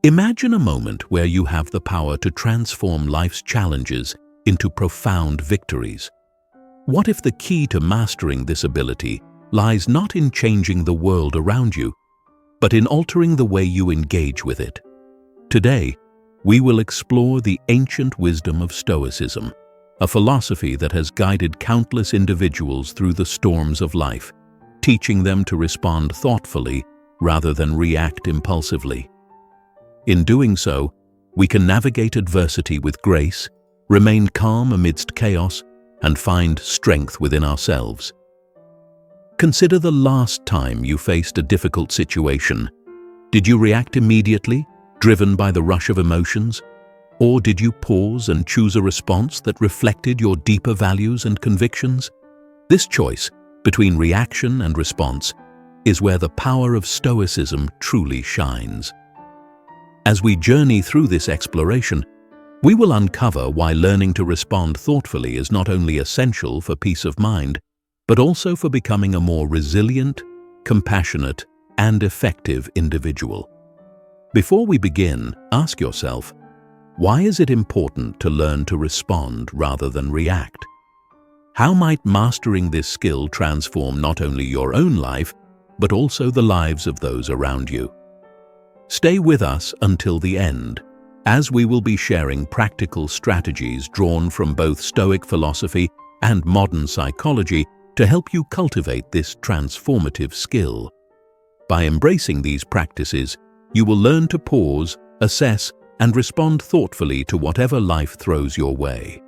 Imagine a moment where you have the power to transform life's challenges into profound victories. What if the key to mastering this ability lies not in changing the world around you, but in altering the way you engage with it? Today, we will explore the ancient wisdom of Stoicism, a philosophy that has guided countless individuals through the storms of life, teaching them to respond thoughtfully rather than react impulsively. In doing so, we can navigate adversity with grace, remain calm amidst chaos, and find strength within ourselves. Consider the last time you faced a difficult situation. Did you react immediately, driven by the rush of emotions? Or did you pause and choose a response that reflected your deeper values and convictions? This choice between reaction and response is where the power of Stoicism truly shines. As we journey through this exploration, we will uncover why learning to respond thoughtfully is not only essential for peace of mind, but also for becoming a more resilient, compassionate, and effective individual. Before we begin, ask yourself, why is it important to learn to respond rather than react? How might mastering this skill transform not only your own life, but also the lives of those around you? Stay with us until the end, as we will be sharing practical strategies drawn from both Stoic philosophy and modern psychology to help you cultivate this transformative skill. By embracing these practices, you will learn to pause, assess, and respond thoughtfully to whatever life throws your way.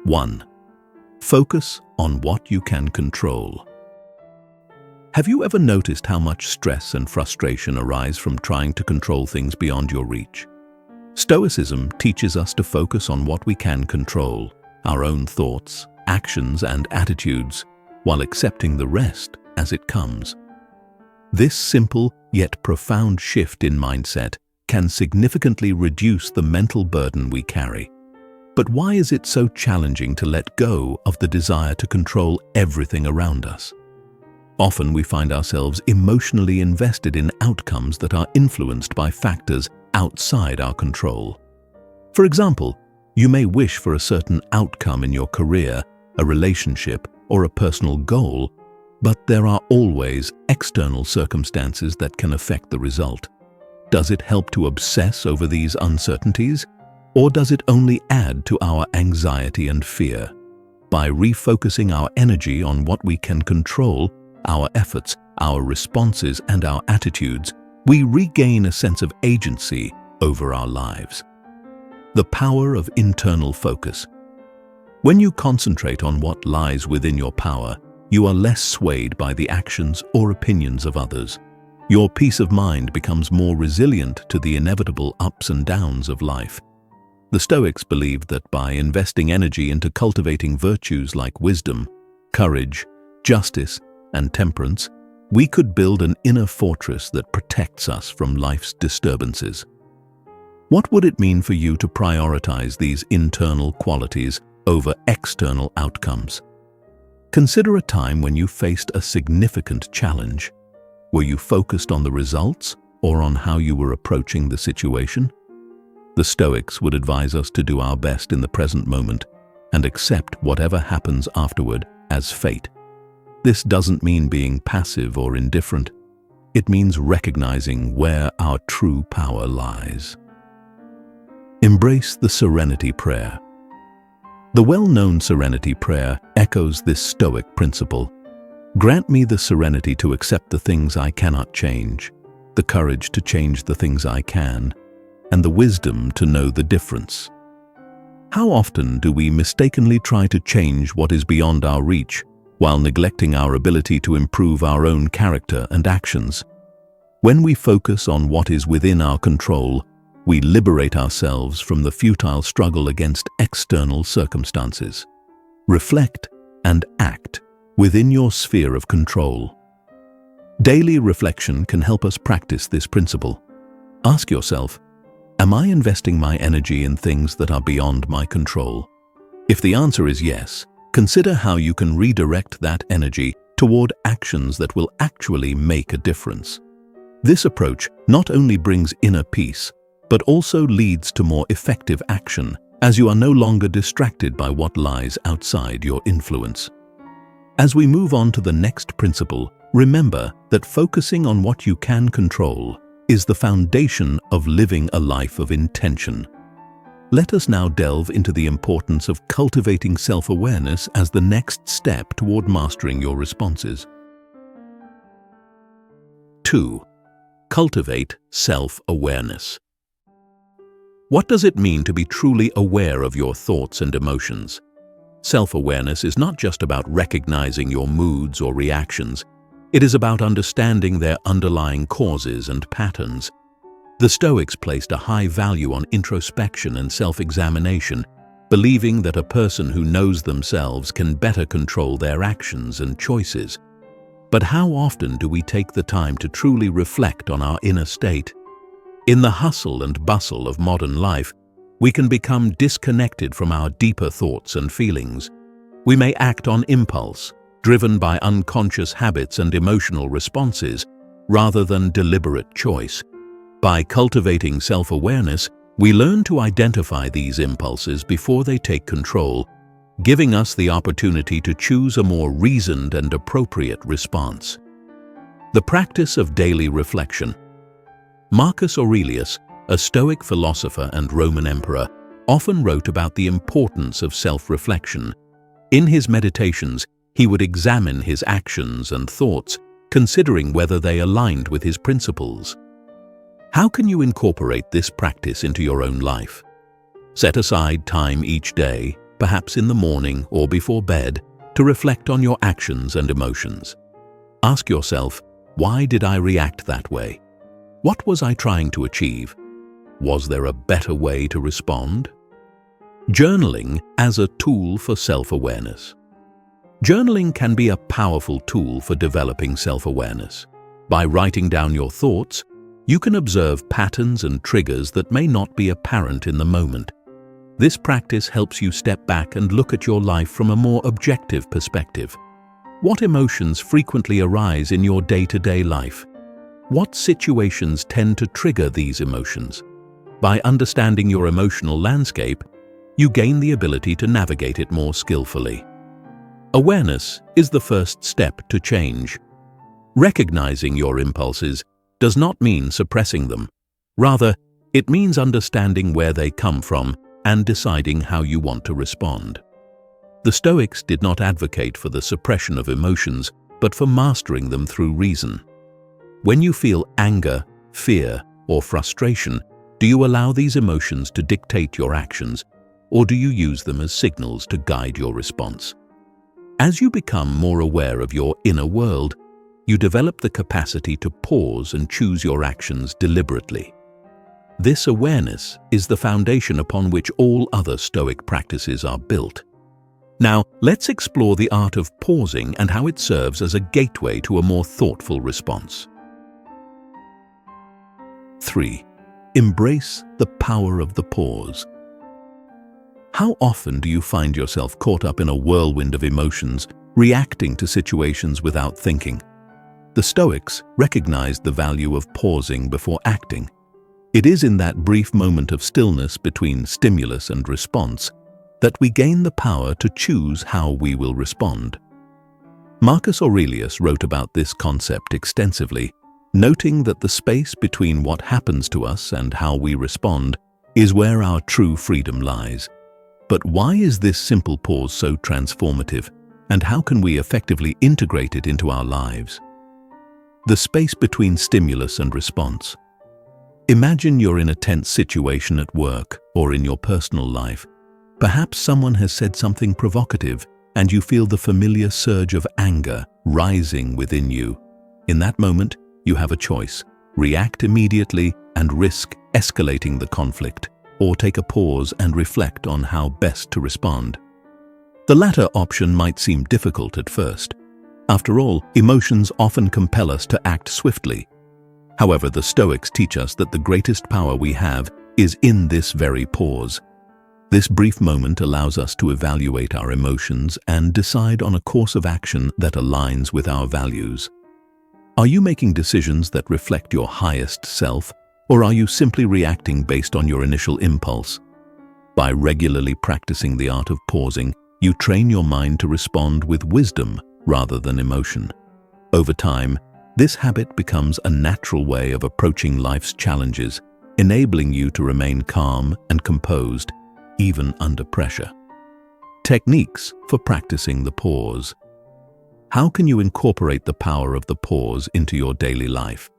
1. Focus on what you can control. Have you ever noticed how much stress and frustration arise from trying to control things beyond your reach? Stoicism teaches us to focus on what we can control, our own thoughts, actions, and attitudes, while accepting the rest as it comes. This simple yet profound shift in mindset can significantly reduce the mental burden we carry. But why is it so challenging to let go of the desire to control everything around us? Often we find ourselves emotionally invested in outcomes that are influenced by factors outside our control. For example, you may wish for a certain outcome in your career, a relationship, or a personal goal, but there are always external circumstances that can affect the result. Does it help to obsess over these uncertainties, or does it only add to our anxiety and fear? By refocusing our energy on what we can control, our efforts, our responses, and our attitudes, we regain a sense of agency over our lives. The power of internal focus. When you concentrate on what lies within your power, you are less swayed by the actions or opinions of others. Your peace of mind becomes more resilient to the inevitable ups and downs of life. The Stoics believed that by investing energy into cultivating virtues like wisdom, courage, justice, and temperance, we could build an inner fortress that protects us from life's disturbances. What would it mean for you to prioritize these internal qualities over external outcomes? Consider a time when you faced a significant challenge. Were you focused on the results or on how you were approaching the situation? The Stoics would advise us to do our best in the present moment and accept whatever happens afterward as fate. This doesn't mean being passive or indifferent. It means recognizing where our true power lies. Embrace the Serenity Prayer. The well-known Serenity Prayer echoes this Stoic principle. Grant me the serenity to accept the things I cannot change, the courage to change the things I can, and the wisdom to know the difference. How often do we mistakenly try to change what is beyond our reach, while neglecting our ability to improve our own character and actions? When we focus on what is within our control, we liberate ourselves from the futile struggle against external circumstances. Reflect and act within your sphere of control. Daily reflection can help us practice this principle. Ask yourself, am I investing my energy in things that are beyond my control? If the answer is yes, consider how you can redirect that energy toward actions that will actually make a difference. This approach not only brings inner peace, but also leads to more effective action, as you are no longer distracted by what lies outside your influence. As we move on to the next principle, remember that focusing on what you can control is the foundation of living a life of intention. Let us now delve into the importance of cultivating self-awareness as the next step toward mastering your responses. 2. Cultivate self-awareness. What does it mean to be truly aware of your thoughts and emotions? Self-awareness is not just about recognizing your moods or reactions. It is about understanding their underlying causes and patterns. The Stoics placed a high value on introspection and self-examination, believing that a person who knows themselves can better control their actions and choices. But how often do we take the time to truly reflect on our inner state? In the hustle and bustle of modern life, we can become disconnected from our deeper thoughts and feelings. We may act on impulse, driven by unconscious habits and emotional responses, rather than deliberate choice. By cultivating self-awareness, we learn to identify these impulses before they take control, giving us the opportunity to choose a more reasoned and appropriate response. The practice of daily reflection. Marcus Aurelius, a Stoic philosopher and Roman emperor, often wrote about the importance of self-reflection. In his meditations, he would examine his actions and thoughts, considering whether they aligned with his principles. How can you incorporate this practice into your own life? Set aside time each day, perhaps in the morning or before bed, to reflect on your actions and emotions. Ask yourself, why did I react that way? What was I trying to achieve? Was there a better way to respond? Journaling as a tool for self-awareness. Journaling can be a powerful tool for developing self-awareness. By writing down your thoughts, you can observe patterns and triggers that may not be apparent in the moment. This practice helps you step back and look at your life from a more objective perspective. What emotions frequently arise in your day-to-day life? What situations tend to trigger these emotions? By understanding your emotional landscape, you gain the ability to navigate it more skillfully. Awareness is the first step to change. Recognizing your impulses does not mean suppressing them. Rather, it means understanding where they come from and deciding how you want to respond. The Stoics did not advocate for the suppression of emotions, but for mastering them through reason. When you feel anger, fear, or frustration, do you allow these emotions to dictate your actions, or do you use them as signals to guide your response? As you become more aware of your inner world, you develop the capacity to pause and choose your actions deliberately. This awareness is the foundation upon which all other Stoic practices are built. Now, let's explore the art of pausing and how it serves as a gateway to a more thoughtful response. 3. Embrace the power of the pause. How often do you find yourself caught up in a whirlwind of emotions, reacting to situations without thinking? The Stoics recognized the value of pausing before acting. It is in that brief moment of stillness between stimulus and response that we gain the power to choose how we will respond. Marcus Aurelius wrote about this concept extensively, noting that the space between what happens to us and how we respond is where our true freedom lies. But why is this simple pause so transformative, and how can we effectively integrate it into our lives? The space between stimulus and response. Imagine you're in a tense situation at work or in your personal life. Perhaps someone has said something provocative and you feel the familiar surge of anger rising within you. In that moment, you have a choice: react immediately and risk escalating the conflict, or take a pause and reflect on how best to respond. The latter option might seem difficult at first. After all, emotions often compel us to act swiftly. However, the Stoics teach us that the greatest power we have is in this very pause. This brief moment allows us to evaluate our emotions and decide on a course of action that aligns with our values. Are you making decisions that reflect your highest self, or are you simply reacting based on your initial impulse? By regularly practicing the art of pausing, you train your mind to respond with wisdom rather than emotion. Over time, this habit becomes a natural way of approaching life's challenges, enabling you to remain calm and composed, even under pressure. Techniques for practicing the pause. How can you incorporate the power of the pause into your daily life?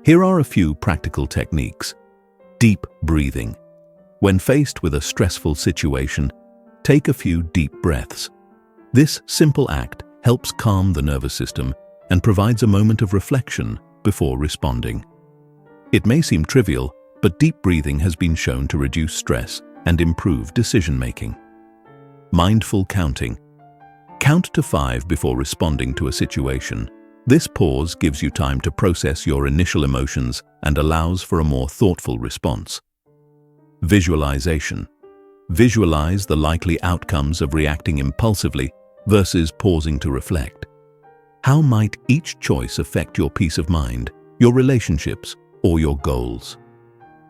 Here are a few practical techniques. Deep breathing. When faced with a stressful situation, take a few deep breaths. This simple act helps calm the nervous system and provides a moment of reflection before responding. It may seem trivial, but deep breathing has been shown to reduce stress and improve decision-making. Mindful counting. Count to 5 before responding to a situation. This pause gives you time to process your initial emotions and allows for a more thoughtful response. Visualization. Visualize the likely outcomes of reacting impulsively versus pausing to reflect. How might each choice affect your peace of mind, your relationships, or your goals?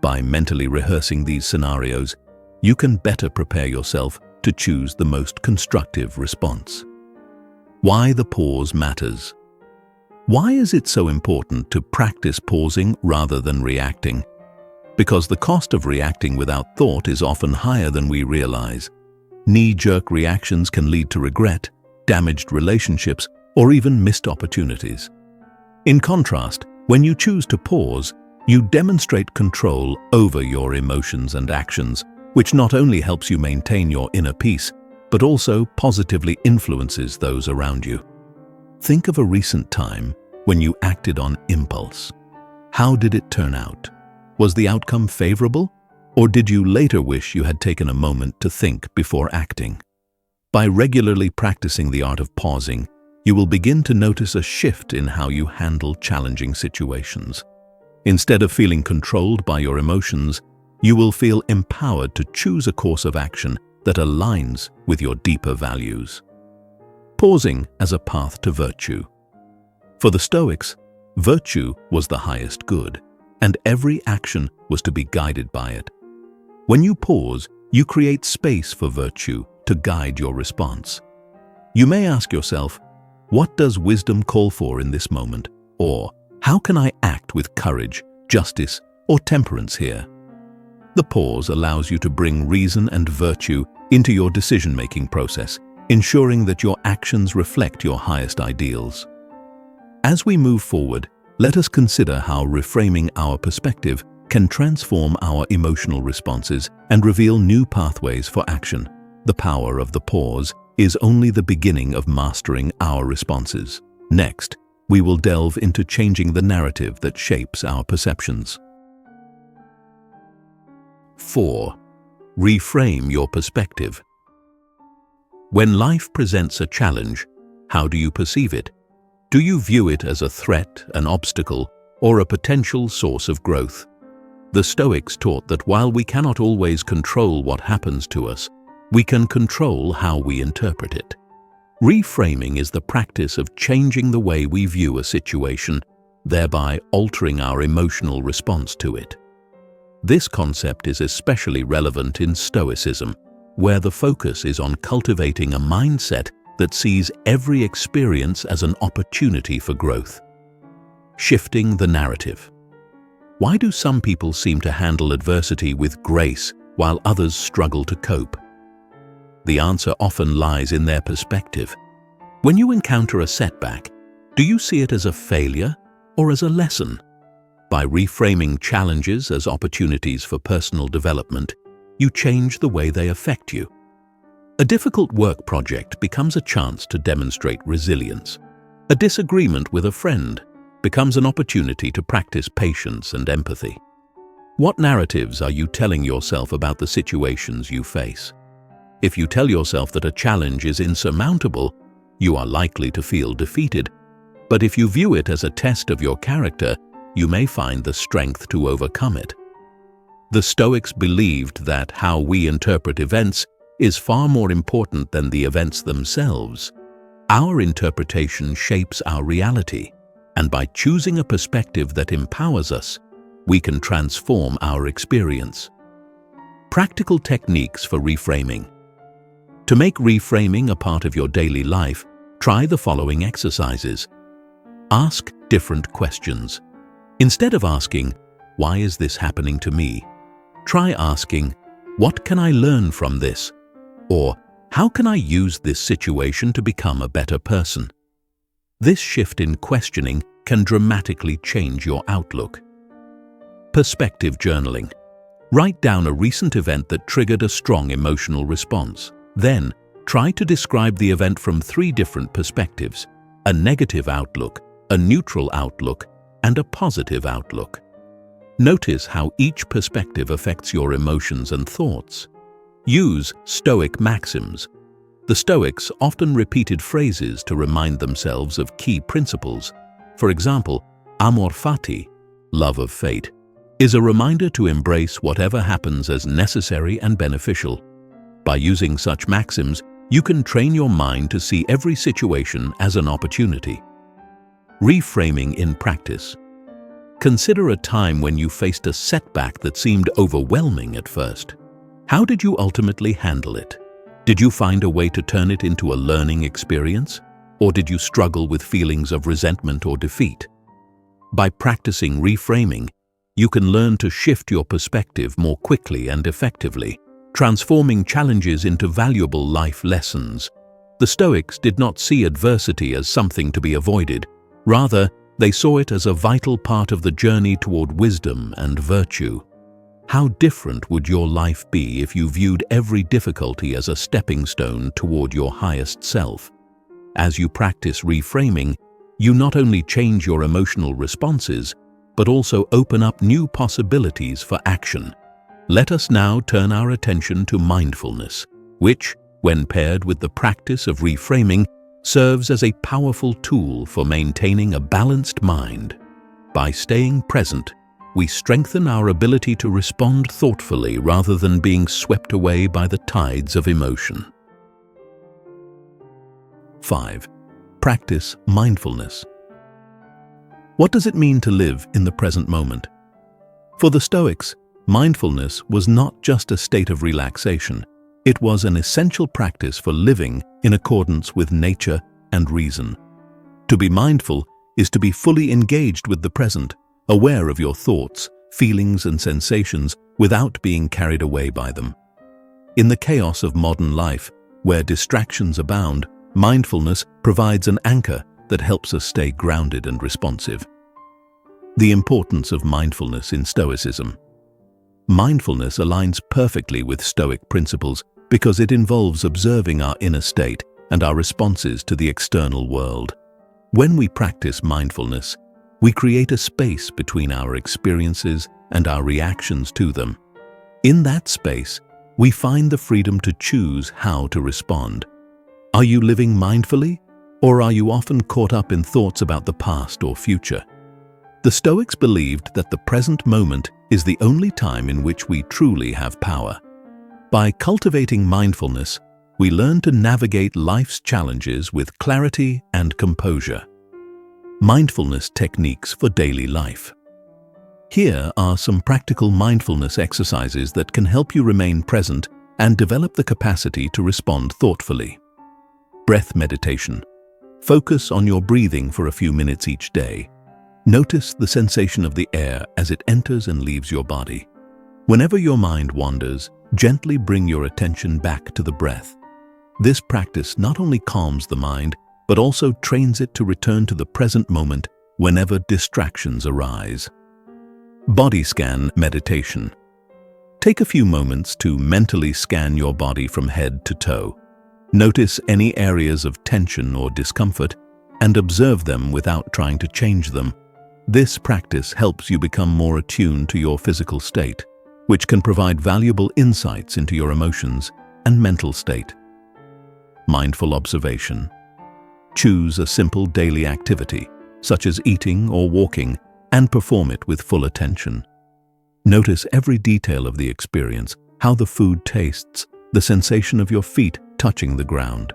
By mentally rehearsing these scenarios, you can better prepare yourself to choose the most constructive response. Why the pause matters. Why is it so important to practice pausing rather than reacting? Because the cost of reacting without thought is often higher than we realize. Knee-jerk reactions can lead to regret, damaged relationships, or even missed opportunities. In contrast, when you choose to pause, you demonstrate control over your emotions and actions, which not only helps you maintain your inner peace, but also positively influences those around you. Think of a recent time when you acted on impulse. How did it turn out? Was the outcome favorable, or did you later wish you had taken a moment to think before acting? By regularly practicing the art of pausing, you will begin to notice a shift in how you handle challenging situations. Instead of feeling controlled by your emotions, you will feel empowered to choose a course of action that aligns with your deeper values. Pausing as a path to virtue. For the Stoics, virtue was the highest good, and every action was to be guided by it. When you pause, you create space for virtue to guide your response. You may ask yourself, what does wisdom call for in this moment? Or, how can I act with courage, justice, or temperance here? The pause allows you to bring reason and virtue into your decision-making process, ensuring that your actions reflect your highest ideals. As we move forward, let us consider how reframing our perspective can transform our emotional responses and reveal new pathways for action. The power of the pause is only the beginning of mastering our responses. Next, we will delve into changing the narrative that shapes our perceptions. 4. Reframe your perspective. When life presents a challenge, how do you perceive it? Do you view it as a threat, an obstacle, or a potential source of growth? The Stoics taught that while we cannot always control what happens to us, we can control how we interpret it. Reframing is the practice of changing the way we view a situation, thereby altering our emotional response to it. This concept is especially relevant in Stoicism, where the focus is on cultivating a mindset that sees every experience as an opportunity for growth. Shifting the narrative. Why do some people seem to handle adversity with grace while others struggle to cope? The answer often lies in their perspective. When you encounter a setback, do you see it as a failure or as a lesson? By reframing challenges as opportunities for personal development, you change the way they affect you. A difficult work project becomes a chance to demonstrate resilience. A disagreement with a friend becomes an opportunity to practice patience and empathy. What narratives are you telling yourself about the situations you face? If you tell yourself that a challenge is insurmountable, you are likely to feel defeated. But if you view it as a test of your character, you may find the strength to overcome it. The Stoics believed that how we interpret events is far more important than the events themselves. Our interpretation shapes our reality, and by choosing a perspective that empowers us, we can transform our experience. Practical techniques for reframing. To make reframing a part of your daily life, try the following exercises. Ask different questions. Instead of asking, "Why is this happening to me?" try asking, "What can I learn from this?" or "How can I use this situation to become a better person?" This shift in questioning can dramatically change your outlook. Perspective journaling. Write down a recent event that triggered a strong emotional response. Then, try to describe the event from 3 different perspectives: a negative outlook, a neutral outlook, and a positive outlook. Notice how each perspective affects your emotions and thoughts. Use Stoic maxims. The Stoics often repeated phrases to remind themselves of key principles. For example, amor fati, love of fate, is a reminder to embrace whatever happens as necessary and beneficial. By using such maxims, you can train your mind to see every situation as an opportunity. Reframing in practice. Consider a time when you faced a setback that seemed overwhelming at first. How did you ultimately handle it? Did you find a way to turn it into a learning experience? Or did you struggle with feelings of resentment or defeat? By practicing reframing, you can learn to shift your perspective more quickly and effectively, transforming challenges into valuable life lessons. The Stoics did not see adversity as something to be avoided. Rather, they saw it as a vital part of the journey toward wisdom and virtue. How different would your life be if you viewed every difficulty as a stepping stone toward your highest self? As you practice reframing, you not only change your emotional responses, but also open up new possibilities for action. Let us now turn our attention to mindfulness, which, when paired with the practice of reframing, serves as a powerful tool for maintaining a balanced mind. By staying present, we strengthen our ability to respond thoughtfully rather than being swept away by the tides of emotion. 5. Practice mindfulness. What does it mean to live in the present moment? For the Stoics, mindfulness was not just a state of relaxation. It was an essential practice for living in accordance with nature and reason. To be mindful is to be fully engaged with the present, aware of your thoughts, feelings, and sensations without being carried away by them. In the chaos of modern life, where distractions abound, mindfulness provides an anchor that helps us stay grounded and responsive. The importance of mindfulness in Stoicism. Mindfulness aligns perfectly with Stoic principles because it involves observing our inner state and our responses to the external world. When we practice mindfulness, we create a space between our experiences and our reactions to them. In that space, we find the freedom to choose how to respond. Are you living mindfully, or are you often caught up in thoughts about the past or future? The Stoics believed that the present moment is the only time in which we truly have power. By cultivating mindfulness, we learn to navigate life's challenges with clarity and composure. Mindfulness techniques for daily life. Here are some practical mindfulness exercises that can help you remain present and develop the capacity to respond thoughtfully. Breath meditation. Focus on your breathing for a few minutes each day. Notice the sensation of the air as it enters and leaves your body. Whenever your mind wanders, gently bring your attention back to the breath. This practice not only calms the mind, but also trains it to return to the present moment whenever distractions arise. Body scan meditation. Take a few moments to mentally scan your body from head to toe. Notice any areas of tension or discomfort and observe them without trying to change them. This practice helps you become more attuned to your physical state, which can provide valuable insights into your emotions and mental state. Mindful observation. Choose a simple daily activity, such as eating or walking, and perform it with full attention. Notice every detail of the experience, how the food tastes, the sensation of your feet touching the ground.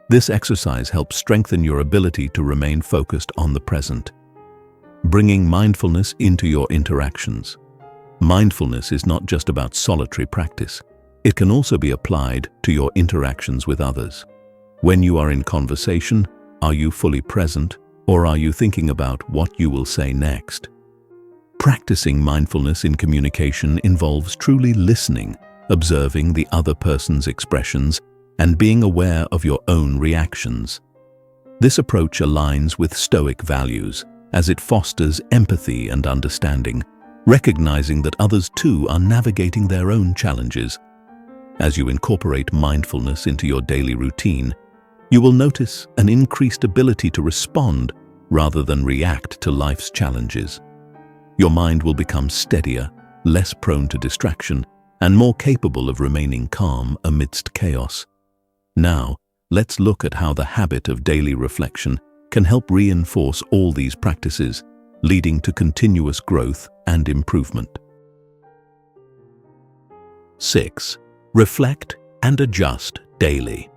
This exercise helps strengthen your ability to remain focused on the present. bringing mindfulness into your interactions. Mindfulness is not just about solitary practice. It can also be applied to your interactions with others. When you are in conversation, are you fully present, or are you thinking about what you will say next? Practicing mindfulness in communication involves truly listening, observing the other person's expressions, and being aware of your own reactions. This approach aligns with Stoic values, as it fosters empathy and understanding, recognizing that others too are navigating their own challenges. As you incorporate mindfulness into your daily routine, you will notice an increased ability to respond rather than react to life's challenges. Your mind will become steadier, less prone to distraction, and more capable of remaining calm amidst chaos. Now, let's look at how the habit of daily reflection can help reinforce all these practices, leading to continuous growth and improvement. 6. Reflect and adjust daily.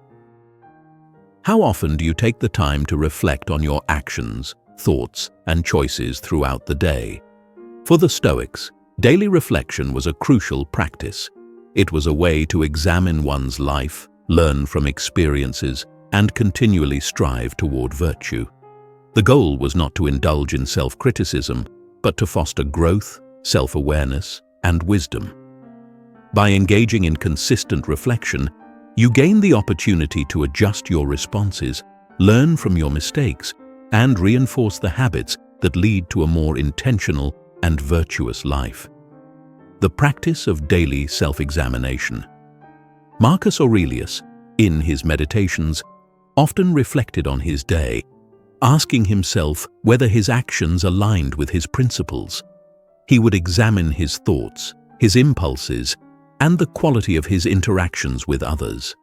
How often do you take the time to reflect on your actions, thoughts, and choices throughout the day? For the Stoics, daily reflection was a crucial practice. It was a way to examine one's life, learn from experiences, and continually strive toward virtue. The goal was not to indulge in self-criticism, but to foster growth, self-awareness, and wisdom. By engaging in consistent reflection, you gain the opportunity to adjust your responses, learn from your mistakes, and reinforce the habits that lead to a more intentional and virtuous life. The practice of daily self-examination. Marcus Aurelius, in his Meditations, often reflected on his day, asking himself whether his actions aligned with his principles. He would examine his thoughts, his impulses, and the quality of his interactions with others.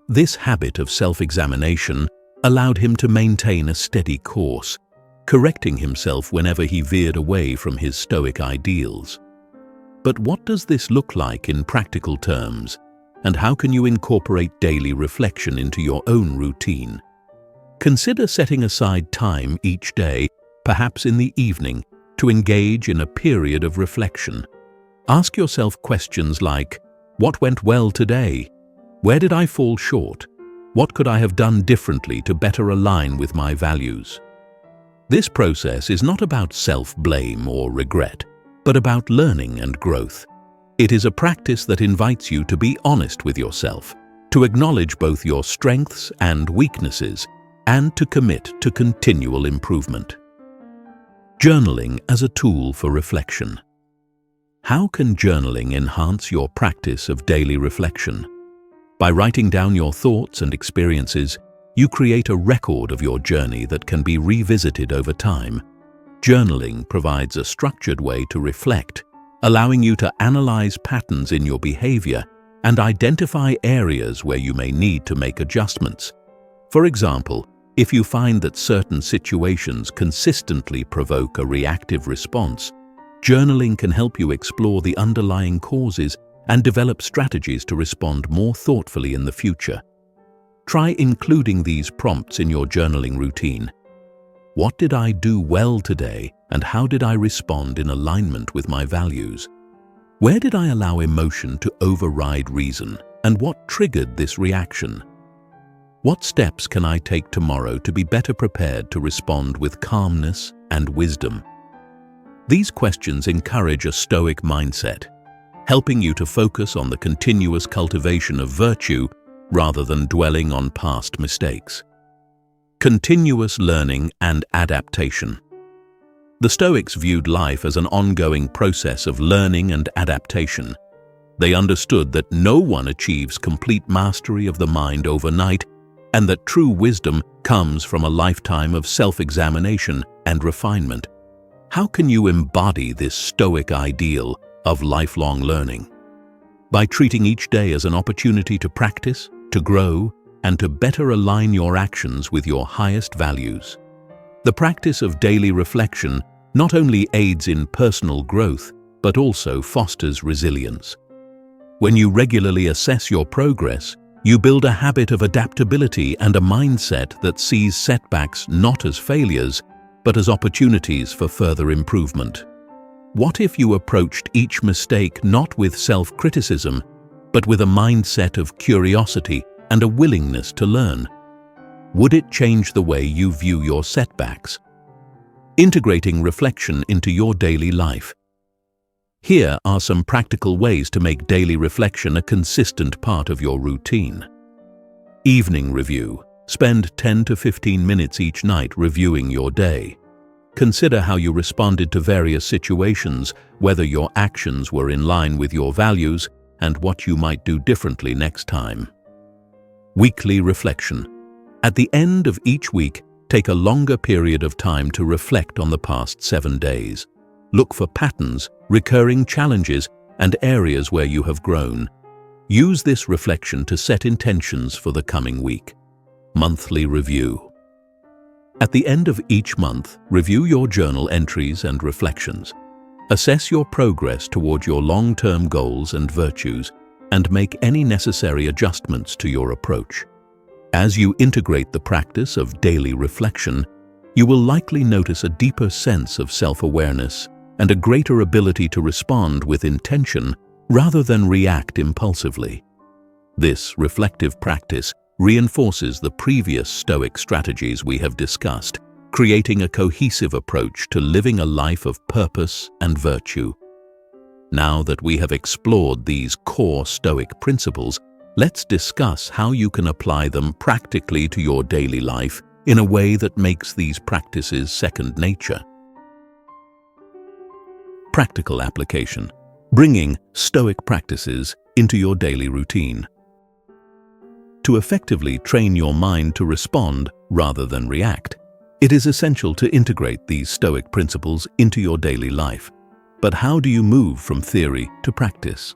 This habit of self-examination allowed him to maintain a steady course, correcting himself whenever he veered away from his Stoic ideals. But what does this look like in practical terms, and how can you incorporate daily reflection into your own routine? Consider setting aside time each day, perhaps in the evening, to engage in a period of reflection. Ask yourself questions like, what went well today? Where did I fall short? What could I have done differently to better align with my values? This process is not about self-blame or regret, but about learning and growth. It is a practice that invites you to be honest with yourself, to acknowledge both your strengths and weaknesses, and to commit to continual improvement. Journaling as a tool for reflection. How can journaling enhance your practice of daily reflection? By writing down your thoughts and experiences, you create a record of your journey that can be revisited over time. Journaling provides a structured way to reflect, allowing you to analyze patterns in your behavior and identify areas where you may need to make adjustments. For example, if you find that certain situations consistently provoke a reactive response, journaling can help you explore the underlying causes and develop strategies to respond more thoughtfully in the future. Try including these prompts in your journaling routine. What did I do well today, and how did I respond in alignment with my values? Where did I allow emotion to override reason, and what triggered this reaction? What steps can I take tomorrow to be better prepared to respond with calmness and wisdom? These questions encourage a Stoic mindset, helping you to focus on the continuous cultivation of virtue rather than dwelling on past mistakes. Continuous learning and adaptation. The Stoics viewed life as an ongoing process of learning and adaptation. They understood that no one achieves complete mastery of the mind overnight, and that true wisdom comes from a lifetime of self-examination and refinement. How can you embody this Stoic ideal of lifelong learning? By treating each day as an opportunity to practice, to grow, and to better align your actions with your highest values. The practice of daily reflection not only aids in personal growth, but also fosters resilience. When you regularly assess your progress, you build a habit of adaptability and a mindset that sees setbacks not as failures, but as opportunities for further improvement. What if you approached each mistake not with self-criticism, but with a mindset of curiosity and a willingness to learn? Would it change the way you view your setbacks? Integrating reflection into your daily life. Here are some practical ways to make daily reflection a consistent part of your routine. Evening review. Spend 10 to 15 minutes each night reviewing your day. Consider how you responded to various situations, whether your actions were in line with your values, and what you might do differently next time. Weekly reflection. At the end of each week, take a longer period of time to reflect on the past 7 days. Look for patterns, recurring challenges, and areas where you have grown. Use this reflection to set intentions for the coming week. Monthly review. At the end of each month, review your journal entries and reflections. Assess your progress toward your long-term goals and virtues, and make any necessary adjustments to your approach. As you integrate the practice of daily reflection, you will likely notice a deeper sense of self-awareness and a greater ability to respond with intention rather than react impulsively. This reflective practice reinforces the previous Stoic strategies we have discussed, creating a cohesive approach to living a life of purpose and virtue. Now that we have explored these core Stoic principles, let's discuss how you can apply them practically to your daily life in a way that makes these practices second nature. Practical application. Bringing Stoic practices into your daily routine. To effectively train your mind to respond rather than react, it is essential to integrate these Stoic principles into your daily life. But how do you move from theory to practice?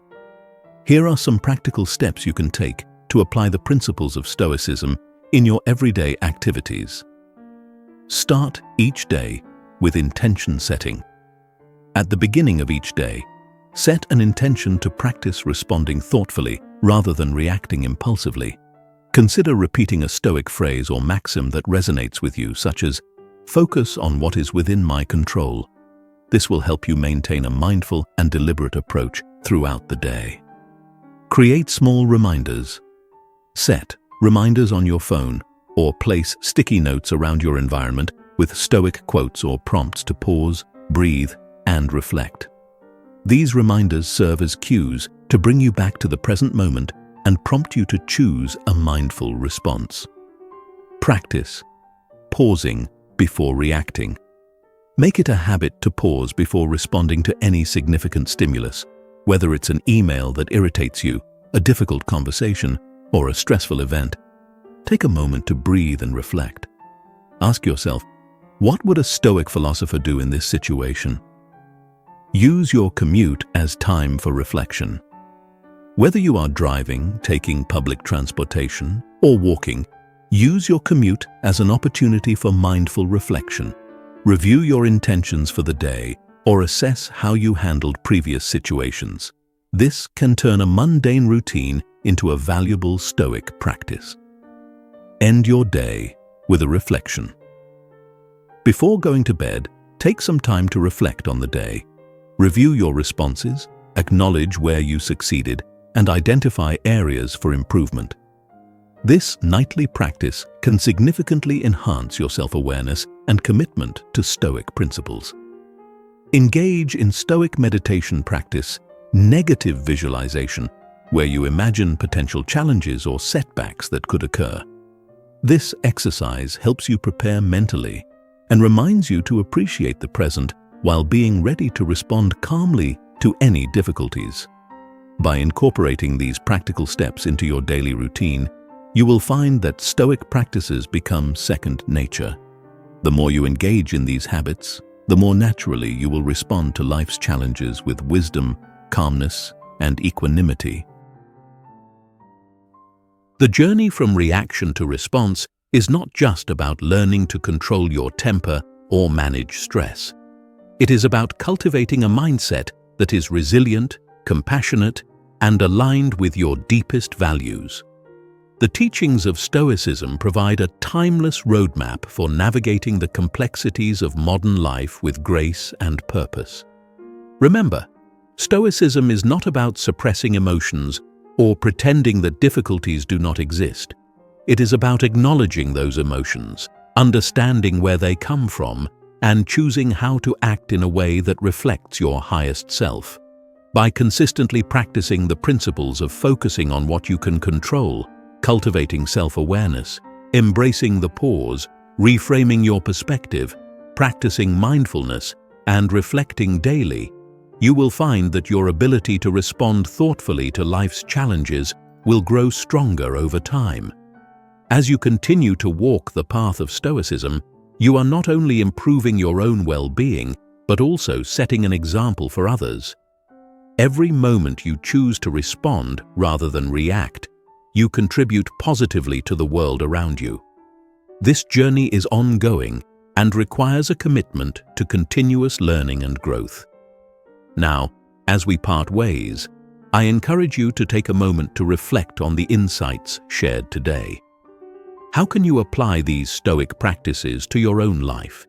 Here are some practical steps you can take to apply the principles of Stoicism in your everyday activities. Start each day with intention setting. At the beginning of each day, set an intention to practice responding thoughtfully rather than reacting impulsively. Consider repeating a Stoic phrase or maxim that resonates with you, such as, "Focus on what is within my control." This will help you maintain a mindful and deliberate approach throughout the day. Create small reminders. Set reminders on your phone or place sticky notes around your environment with Stoic quotes or prompts to pause, breathe, and reflect. These reminders serve as cues to bring you back to the present moment and prompt you to choose a mindful response. Practice pausing before reacting. Make it a habit to pause before responding to any significant stimulus, whether it's an email that irritates you, a difficult conversation, or a stressful event. Take a moment to breathe and reflect. Ask yourself, what would a Stoic philosopher do in this situation? Use your commute as time for reflection. Whether you are driving, taking public transportation, or walking, use your commute as an opportunity for mindful reflection. Review your intentions for the day or assess how you handled previous situations. This can turn a mundane routine into a valuable Stoic practice. End your day with a reflection. Before going to bed, take some time to reflect on the day. Review your responses, acknowledge where you succeeded, and identify areas for improvement. This nightly practice can significantly enhance your self-awareness and commitment to Stoic principles. Engage in Stoic meditation practice, negative visualization, where you imagine potential challenges or setbacks that could occur. This exercise helps you prepare mentally and reminds you to appreciate the present while being ready to respond calmly to any difficulties. By incorporating these practical steps into your daily routine, you will find that Stoic practices become second nature. The more you engage in these habits, the more naturally you will respond to life's challenges with wisdom, calmness, and equanimity. The journey from reaction to response is not just about learning to control your temper or manage stress. It is about cultivating a mindset that is resilient, compassionate, and aligned with your deepest values. The teachings of Stoicism provide a timeless roadmap for navigating the complexities of modern life with grace and purpose. Remember, Stoicism is not about suppressing emotions or pretending that difficulties do not exist. It is about acknowledging those emotions, understanding where they come from, and choosing how to act in a way that reflects your highest self. By consistently practicing the principles of focusing on what you can control, cultivating self-awareness, embracing the pause, reframing your perspective, practicing mindfulness, and reflecting daily, you will find that your ability to respond thoughtfully to life's challenges will grow stronger over time. As you continue to walk the path of Stoicism, you are not only improving your own well-being, but also setting an example for others. Every moment you choose to respond rather than react, you contribute positively to the world around you. This journey is ongoing and requires a commitment to continuous learning and growth. Now, as we part ways, I encourage you to take a moment to reflect on the insights shared today. How can you apply these Stoic practices to your own life?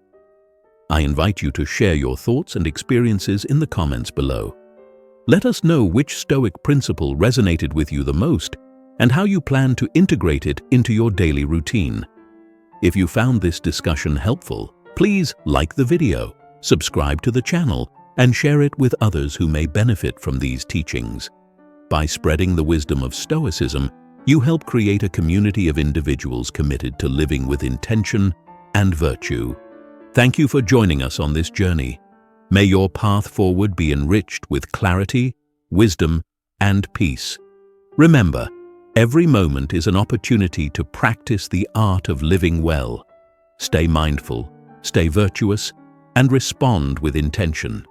I invite you to share your thoughts and experiences in the comments below. Let us know which Stoic principle resonated with you the most and how you plan to integrate it into your daily routine. If you found this discussion helpful, please like the video, subscribe to the channel, and share it with others who may benefit from these teachings. By spreading the wisdom of Stoicism, you help create a community of individuals committed to living with intention and virtue. Thank you for joining us on this journey. May your path forward be enriched with clarity, wisdom, and peace. Remember, every moment is an opportunity to practice the art of living well. Stay mindful, stay virtuous, and respond with intention.